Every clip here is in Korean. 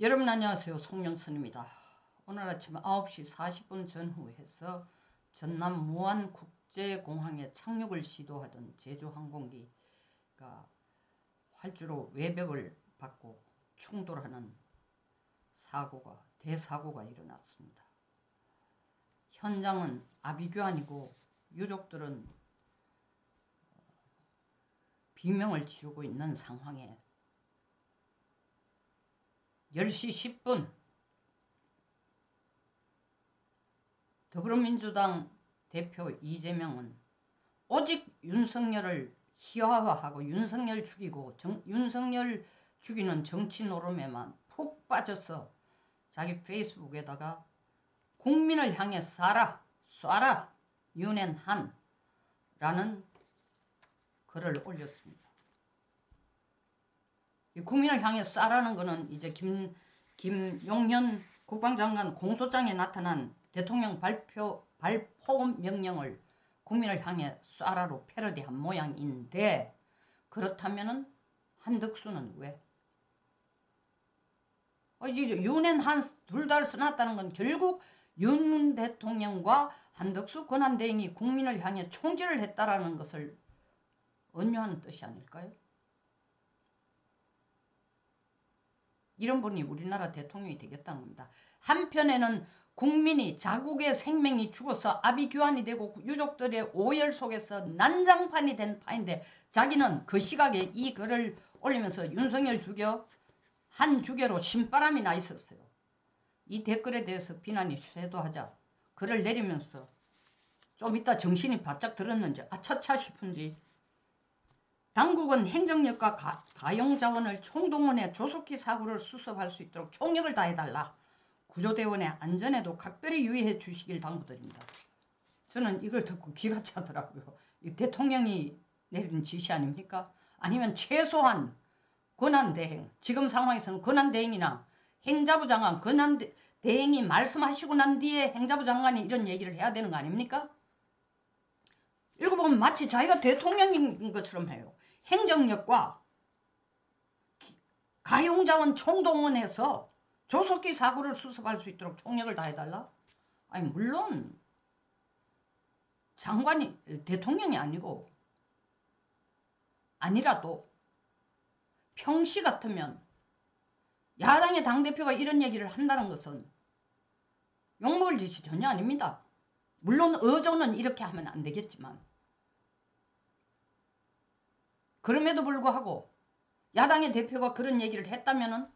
여러분 안녕하세요. 송영선입니다. 오늘 아침 9시 40분 전후해서 전남 무안국제공항에 착륙을 시도하던 제주항공기가 활주로 외벽을 받고 충돌하는 대사고가 일어났습니다. 현장은 아비규환이고 유족들은 비명을 지르고 있는 상황에 10시 10분 더불어민주당 대표 이재명은 오직 윤석열을 희화화하고 윤석열 죽이고 윤석열 죽이는 정치 노름에만 푹 빠져서 자기 페이스북에다가 국민을 향해 쏴라 윤앤한 라는 글을 올렸습니다. 이 국민을 향해 쏴라는 거는 이제 김용현 국방장관 공소장에 나타난 대통령 발포 명령을 국민을 향해 쏴라로 패러디한 모양인데, 그렇다면은 한덕수는 왜? 윤앤한 둘 다 써놨다는 건 결국 윤 대통령과 한덕수 권한대행이 국민을 향해 총질을 했다라는 것을 언유하는 뜻이 아닐까요? 이런 분이 우리나라 대통령이 되겠다는 겁니다. 한편에는 국민이 자국의 생명이 죽어서 아비규환이 되고 유족들의 오열 속에서 난장판이 된 파인데, 자기는 그 시각에 이 글을 올리면서 윤석열 죽여 한 주계로 신바람이 나 있었어요. 이 댓글에 대해서 비난이 쇄도하자 글을 내리면서 좀 이따 정신이 바짝 들었는지 아차차 싶은지 당국은 행정력과 가용자원을 총동원해 조속히 사고를 수습할 수 있도록 총력을 다해달라. 구조대원의 안전에도 각별히 유의해 주시길 당부드립니다. 저는 이걸 듣고 기가 차더라고요. 이 대통령이 내린 지시 아닙니까? 아니면 최소한 권한대행, 지금 상황에서는 권한대행이나 행자부 장관, 권한대행이 말씀하시고 난 뒤에 행자부 장관이 이런 얘기를 해야 되는 거 아닙니까? 읽어보면 마치 자기가 대통령인 것처럼 해요. 행정력과 가용자원 총동원해서 조속히 사고를 수습할 수 있도록 총력을 다해달라? 아니, 물론 장관이 대통령이 아니라도 평시 같으면 야당의 당대표가 이런 얘기를 한다는 것은 욕먹을 짓이 전혀 아닙니다. 물론 어조는 이렇게 하면 안 되겠지만, 그럼에도 불구하고 야당의 대표가 그런 얘기를 했다면은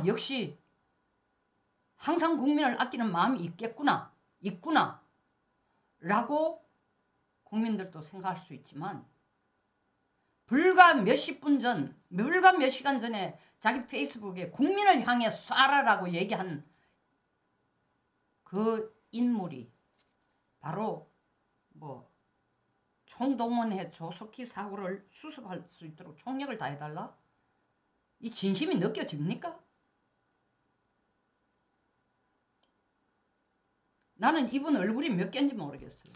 역시 항상 국민을 아끼는 마음이 있구나 라고 국민들도 생각할 수 있지만, 불과 몇 시간 전에 자기 페이스북에 국민을 향해 쏴라라고 얘기한 그 인물이 바로 총동원해 조속히 사고를 수습할 수 있도록 총력을 다해달라? 이 진심이 느껴집니까? 나는 이분 얼굴이 몇 개인지 모르겠어요.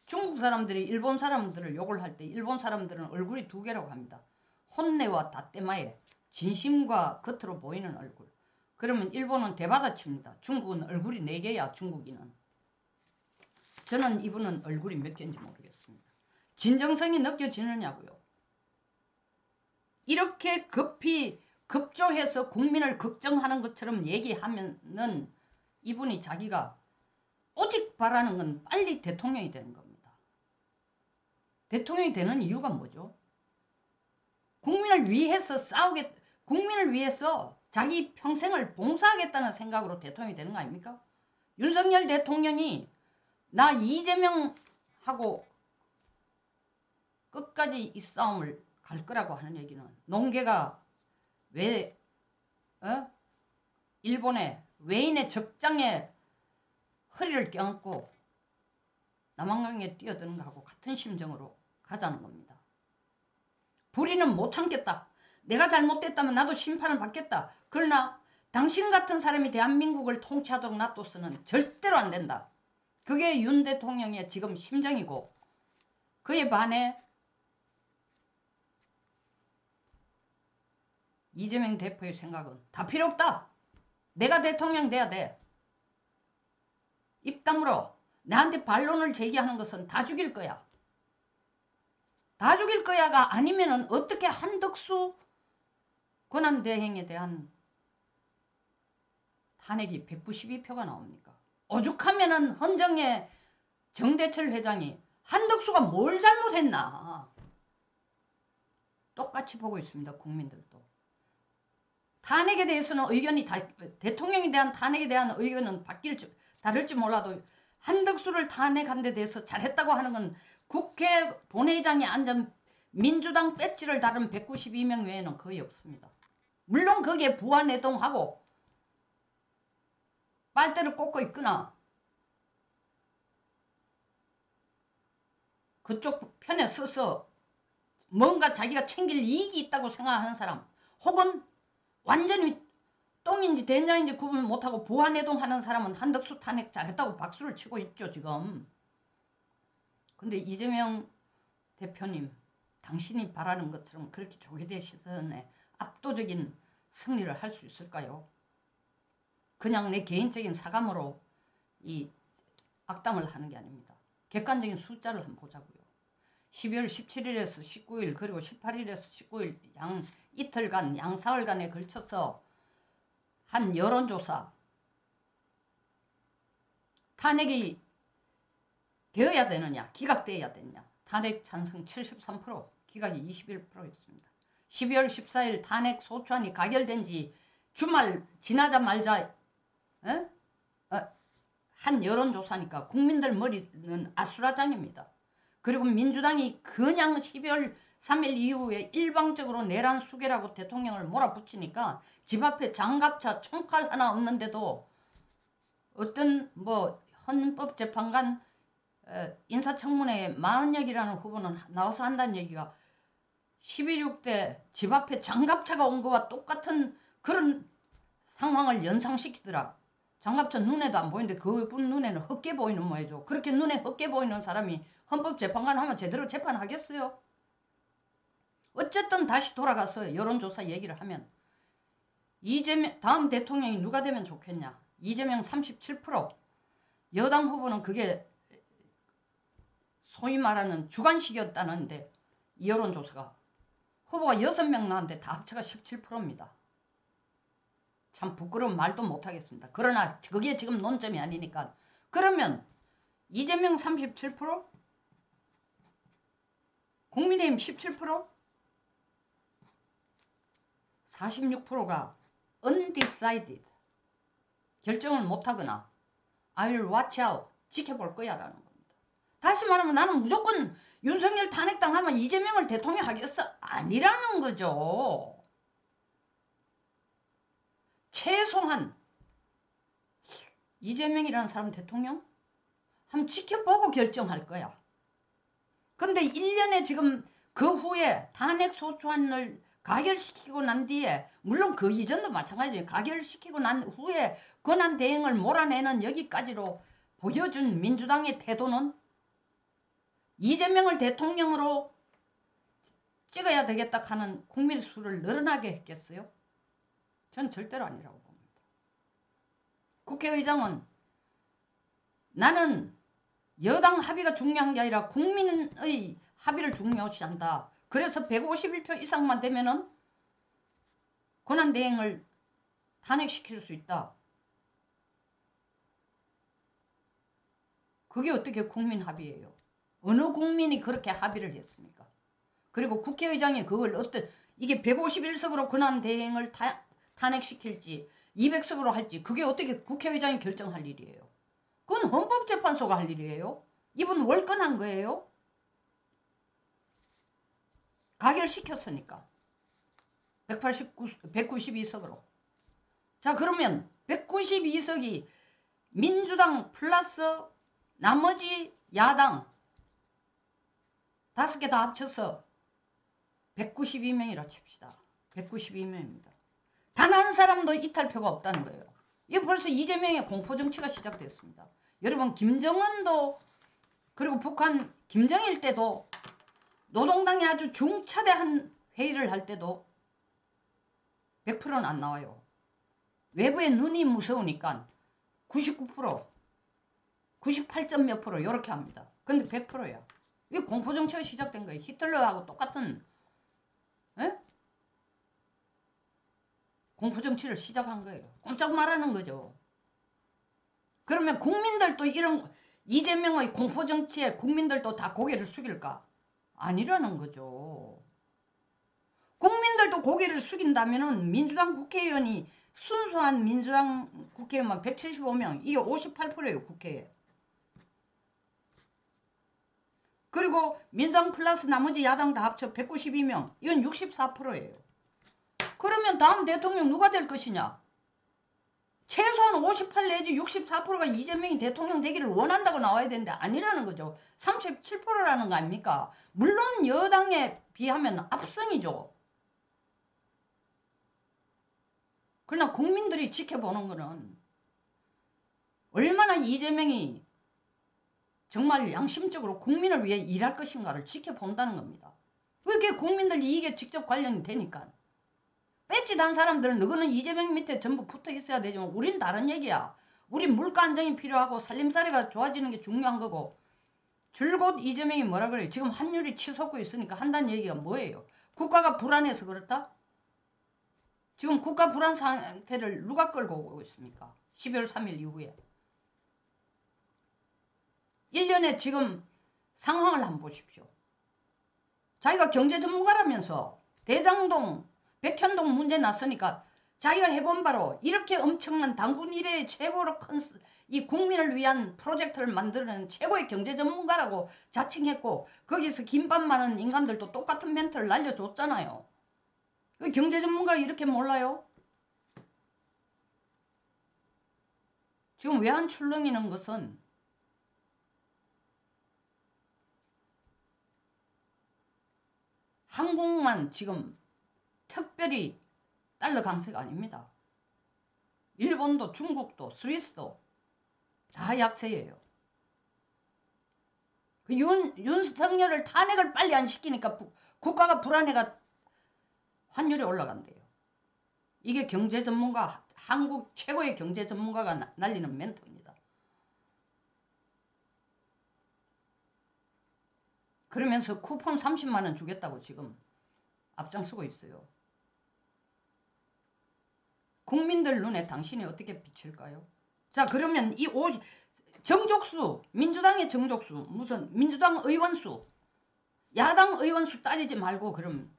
중국 사람들이 일본 사람들을 욕을 할 때 일본 사람들은 얼굴이 두 개라고 합니다. 혼내와 다떼마에, 진심과 겉으로 보이는 얼굴. 그러면 일본은 대받아칩니다. 중국은 얼굴이 4개야, 중국인은. 저는 이분은 얼굴이 몇 개인지 모르겠습니다. 진정성이 느껴지느냐고요. 이렇게 급조해서 국민을 걱정하는 것처럼 얘기하면은 이분이 자기가 오직 바라는 건 빨리 대통령이 되는 겁니다. 대통령이 되는 이유가 뭐죠? 국민을 위해서 국민을 위해서 자기 평생을 봉사하겠다는 생각으로 대통령이 되는 거 아닙니까? 윤석열 대통령이 나 이재명하고 끝까지 이 싸움을 갈 거라고 하는 얘기는, 농계가 왜 일본의 외인의 적장에 허리를 껴안고 남한강에 뛰어드는 것하고 같은 심정으로 가자는 겁니다. 불의는 못 참겠다. 내가 잘못됐다면 나도 심판을 받겠다. 그러나 당신 같은 사람이 대한민국을 통치하도록 놔둬서는 절대로 안 된다. 그게 윤 대통령의 지금 심정이고, 그에 반해 이재명 대표의 생각은 다 필요 없다. 내가 대통령 돼야 돼. 입 다물어. 나한테 반론을 제기하는 것은 다 죽일 거야. 다 죽일 거야가 아니면은 어떻게 한덕수 권한대행에 대한 탄핵이 192표가 나옵니까? 오죽하면은 헌정의 정대철 회장이 한덕수가 뭘 잘못했나 똑같이 보고 있습니다. 국민들도. 탄핵에 대해서는 의견이 대통령에 대한 탄핵에 대한 의견은 다를지 몰라도 한덕수를 탄핵한 데 대해서 잘했다고 하는 건 국회 본회의장에 앉은 민주당 배지를 다른 192명 외에는 거의 없습니다. 물론 거기에 부안해동하고 빨대를 꽂고 있거나 그쪽 편에 서서 뭔가 자기가 챙길 이익이 있다고 생각하는 사람 혹은 완전히 똥인지 된장인지 구분 못하고 부안해동하는 사람은 한덕수 탄핵 잘했다고 박수를 치고 있죠 지금. 근데 이재명 대표님 당신이 바라는 것처럼 그렇게 조계대 시선에 압도적인 승리를 할 수 있을까요? 그냥 내 개인적인 사감으로 이 악담을 하는 게 아닙니다. 객관적인 숫자를 한번 보자고요. 12월 17일에서 19일 그리고 18일에서 19일 이틀간 양사흘간에 걸쳐서 한 여론조사 탄핵이 되어야 되느냐 기각되어야 되느냐 탄핵 찬성 73% 기각이 21%였습니다. 12월 14일 탄핵 소추안이 가결된 지 주말 지나자 말자 한 여론조사니까 국민들 머리는 아수라장입니다. 그리고 민주당이 그냥 12월 3일 이후에 일방적으로 내란 수계라고 대통령을 몰아붙이니까 집 앞에 장갑차 총칼 하나 없는데도 어떤 헌법재판관 인사청문회에 마흔역이라는 후보는 나와서 한다는 얘기가 11.6대 집 앞에 장갑차가 온 거와 똑같은 그런 상황을 연상시키더라. 장갑차 눈에도 안 보이는데 그분 눈에는 헛게 보이는 모양이죠. 그렇게 눈에 헛게 보이는 사람이 헌법재판관 하면 제대로 재판하겠어요? 어쨌든 다시 돌아가서 여론조사 얘기를 하면 이재명 다음 대통령이 누가 되면 좋겠냐. 이재명 37% 여당 후보는 그게 소위 말하는 주관식이었다는데 이 여론조사가 후보가 6명 나왔는데 다 합쳐가 17%입니다. 참 부끄러운 말도 못하겠습니다. 그러나 그게 지금 논점이 아니니까. 그러면 이재명 37%? 국민의힘 17%? 46%가 undecided 결정을 못하거나 I'll watch out 지켜볼 거야 라는 겁니다. 다시 말하면 나는 무조건 윤석열 탄핵당하면 이재명을 대통령 하겠어? 아니라는 거죠. 최소한 이재명이라는 사람 대통령? 한번 지켜보고 결정할 거야. 근데 1년에 지금 그 후에 탄핵 소추안을 가결시키고 난 뒤에 물론 그 이전도 마찬가지예요. 가결시키고 난 후에 권한대행을 몰아내는 여기까지로 보여준 민주당의 태도는 이재명을 대통령으로 찍어야 되겠다 하는 국민 수를 늘어나게 했겠어요? 전 절대로 아니라고 봅니다. 국회의장은 나는 여당 합의가 중요한 게 아니라 국민의 합의를 중요시한다. 그래서 151표 이상만 되면은 권한대행을 탄핵시킬 수 있다. 그게 어떻게 국민 합의예요? 어느 국민이 그렇게 합의를 했습니까? 그리고 국회의장이 그걸 이게 151석으로 권한대행을 탄핵시킬지 200석으로 할지 그게 어떻게 국회의장이 결정할 일이에요? 그건 헌법재판소가 할 일이에요. 이분 월권한 거예요. 가결시켰으니까 192석으로. 자 그러면 192석이 민주당 플러스 나머지 야당 5개 다 합쳐서 192명이라 칩시다. 192명입니다. 단 한 사람도 이탈표가 없다는 거예요. 이거 벌써 이재명의 공포정치가 시작됐습니다. 여러분 김정은도 그리고 북한 김정일 때도 노동당이 아주 중차대한 회의를 할 때도 100%는 안 나와요. 외부의 눈이 무서우니까 99%, 98점 몇 프로 이렇게 합니다. 근데 100%야. 이 공포정치가 시작된 거예요. 히틀러하고 똑같은 에? 공포정치를 시작한 거예요. 꼼짝 말하는 거죠. 그러면 국민들도 이런 이재명의 공포정치에 국민들도 다 고개를 숙일까? 아니라는 거죠. 국민들도 고개를 숙인다면 민주당 국회의원이 순수한 민주당 국회의원만 175명, 이게 58%예요, 국회에. 그리고 민주당 플러스 나머지 야당 다 합쳐 192명, 이건 64%예요. 그러면 다음 대통령 누가 될 것이냐? 최소한 58 내지 64%가 이재명이 대통령 되기를 원한다고 나와야 되는데 아니라는 거죠. 37%라는 거 아닙니까? 물론 여당에 비하면 압승이죠. 그러나 국민들이 지켜보는 거는 얼마나 이재명이 정말 양심적으로 국민을 위해 일할 것인가를 지켜본다는 겁니다. 그게 국민들 이익에 직접 관련이 되니까. 배지단 사람들은 너는 이재명 밑에 전부 붙어 있어야 되지만 우린 다른 얘기야. 우린 물가 안정이 필요하고 살림살이가 좋아지는 게 중요한 거고. 줄곧 이재명이 뭐라 그래요? 지금 환율이 치솟고 있으니까 한다는 얘기가 뭐예요? 국가가 불안해서 그렇다? 지금 국가 불안 상태를 누가 끌고 오고 있습니까? 12월 3일 이후에. 1년에 지금 상황을 한번 보십시오. 자기가 경제 전문가라면서 대장동, 백현동 문제 났으니까 자기가 해본 바로 이렇게 엄청난 당군 이래의 최고로 큰 이 국민을 위한 프로젝트를 만드는 최고의 경제 전문가라고 자칭했고 거기서 김밥 많은 인간들도 똑같은 멘트를 날려줬잖아요. 그 경제 전문가 이렇게 몰라요? 지금 외환 출렁이는 것은 한국만 지금 특별히 달러 강세가 아닙니다. 일본도 중국도 스위스도 다 약세예요. 그 윤석열을 탄핵을 빨리 안 시키니까 국가가 불안해가 환율이 올라간대요. 이게 경제 전문가, 한국 최고의 경제 전문가가 날리는 멘트입니다. 그러면서 쿠폰 30만 원 주겠다고 지금 앞장서고 있어요. 국민들 눈에 당신이 어떻게 비칠까요? 자, 그러면 이 정족수, 민주당의 정족수, 무슨 민주당 의원수, 야당 의원수 따지지 말고 그럼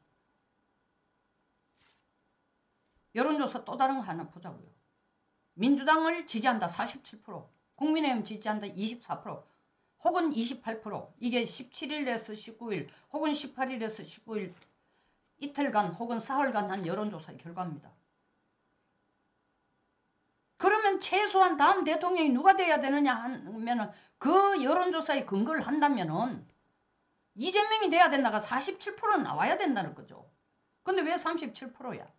여론조사 또 다른 거 하나 보자고요. 민주당을 지지한다 47%, 국민의힘 지지한다 24%, 혹은 28%, 이게 17일에서 19일 혹은 18일에서 19일 이틀간 혹은 사흘간 한 여론조사의 결과입니다. 그러면 최소한 다음 대통령이 누가 돼야 되느냐 하면은 그 여론조사에 근거를 한다면은 이재명이 돼야 된다가 47%는 나와야 된다는 거죠. 근데 왜 37%야?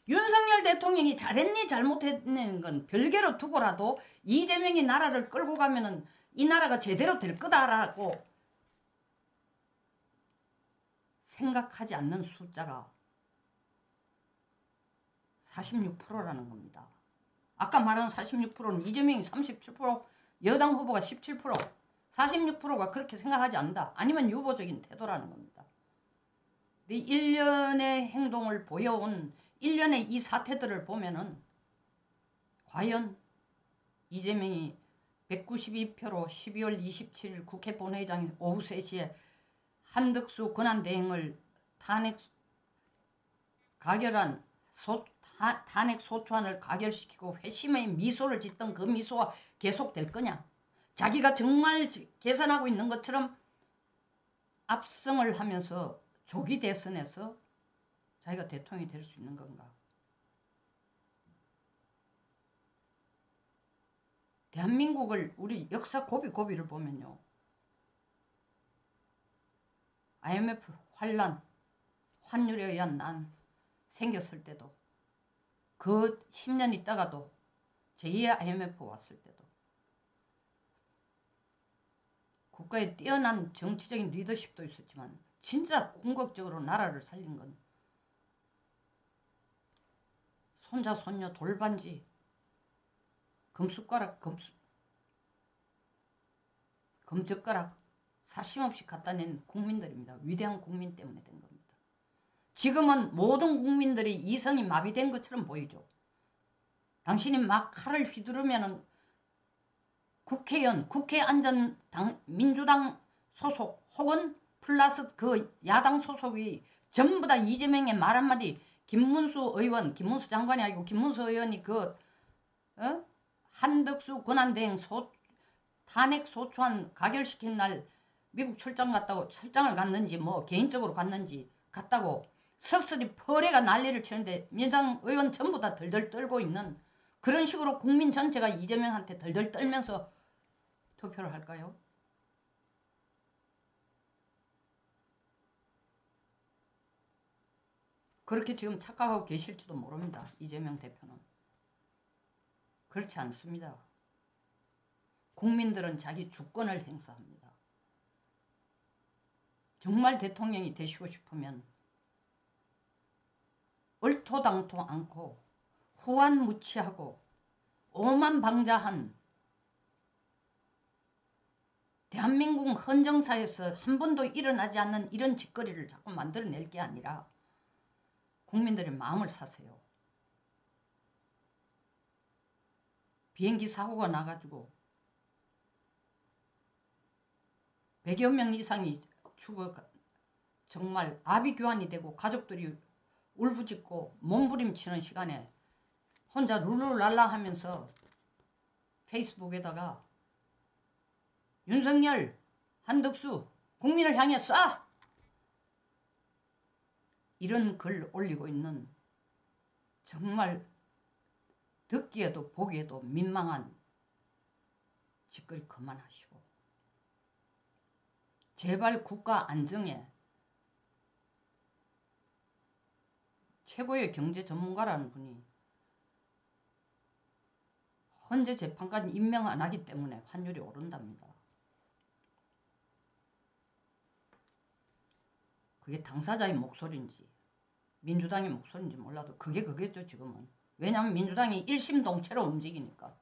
윤석열 대통령이 잘했니 잘못했는 건 별개로 두고라도 이재명이 나라를 끌고 가면은 이 나라가 제대로 될 거다라고 생각하지 않는 숫자가 46%라는 겁니다. 아까 말한 46%는 이재명이 37%, 여당 후보가 17%, 46%가 그렇게 생각하지 않는다. 아니면 유보적인 태도라는 겁니다. 1년의 행동을 보여온 1년의 이 사태들을 보면은 과연 이재명이 192표로 12월 27일 국회 본회의장 오후 3시에 한덕수 권한대행을 탄핵 소추안을 가결시키고 회심의 미소를 짓던 그 미소가 계속될 거냐? 자기가 정말 계산하고 있는 것처럼 압승을 하면서 조기 대선에서 자기가 대통령이 될 수 있는 건가? 대한민국을 우리 역사 고비고비를 보면요. IMF 환란, 환율에 의한 난 생겼을 때도 그 10년 있다가도 제2의 IMF 왔을 때도 국가의 뛰어난 정치적인 리더십도 있었지만 진짜 궁극적으로 나라를 살린 건 손자 손녀 돌반지 금숟가락 금젓가락 사심없이 갖다 낸 국민들입니다. 위대한 국민 때문에 된 겁니다. 지금은 모든 국민들이 이성이 마비된 것처럼 보이죠. 당신이 막 칼을 휘두르면 국회의원, 국회안전당 민주당 소속 혹은 플러스 그 야당 소속이 전부 다 이재명의 말 한마디 김문수 의원, 김문수 장관이 아니고 김문수 의원이 한덕수 권한대행 탄핵 소추안 가결시킨 날 미국 출장을 갔는지 뭐 개인적으로 갔는지 갔다고 서슬이 퍼레가 난리를 치는데 민주당 의원 전부 다 덜덜 떨고 있는 그런 식으로 국민 전체가 이재명한테 덜덜 떨면서 투표를 할까요? 그렇게 지금 착각하고 계실지도 모릅니다. 이재명 대표는. 그렇지 않습니다. 국민들은 자기 주권을 행사합니다. 정말 대통령이 되시고 싶으면 얼토당토 않고 후안무치하고 오만방자한 대한민국 헌정사에서 한 번도 일어나지 않는 이런 짓거리를 자꾸 만들어낼 게 아니라 국민들의 마음을 사세요. 비행기 사고가 나가지고 100여 명 이상이 죽어 정말 아비규환이 되고 가족들이 울부짖고 몸부림치는 시간에 혼자 룰루랄라 하면서 페이스북에다가 윤석열, 한덕수 국민을 향해 쏴! 이런 글 올리고 있는 정말 듣기에도 보기에도 민망한 짓거리 그만하시고 제발 국가 안정에 최고의 경제 전문가라는 분이 헌재 재판관 임명 안 하기 때문에 환율이 오른답니다. 그게 당사자의 목소리인지 민주당의 목소리인지 몰라도 그게죠 지금은. 왜냐하면 민주당이 일심동체로 움직이니까.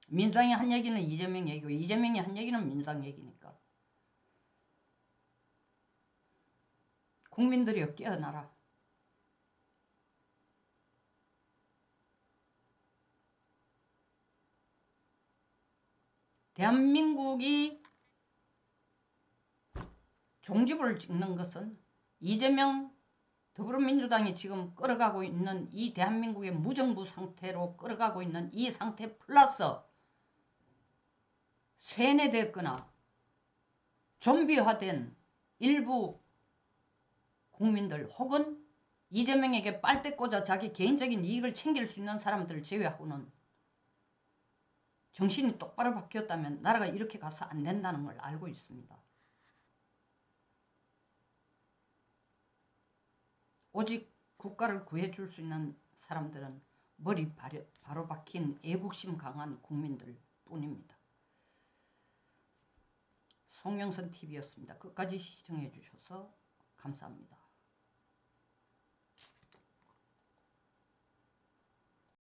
민주당이 한 얘기는 이재명 얘기고 이재명이 한 얘기는 민주당 얘기니까. 국민들이여 깨어나라. 대한민국이 종지부를 찍는 것은 이재명 더불어민주당이 지금 끌어가고 있는 이 대한민국의 무정부 상태로 끌어가고 있는 이 상태 플러스 세뇌됐거나 좀비화된 일부 국민들 혹은 이재명에게 빨대 꽂아 자기 개인적인 이익을 챙길 수 있는 사람들을 제외하고는 정신이 똑바로 바뀌었다면 나라가 이렇게 가서 안 된다는 걸 알고 있습니다. 오직 국가를 구해줄 수 있는 사람들은 머리 바로 박힌 애국심 강한 국민들 뿐입니다. 송영선TV였습니다. 끝까지 시청해 주셔서 감사합니다.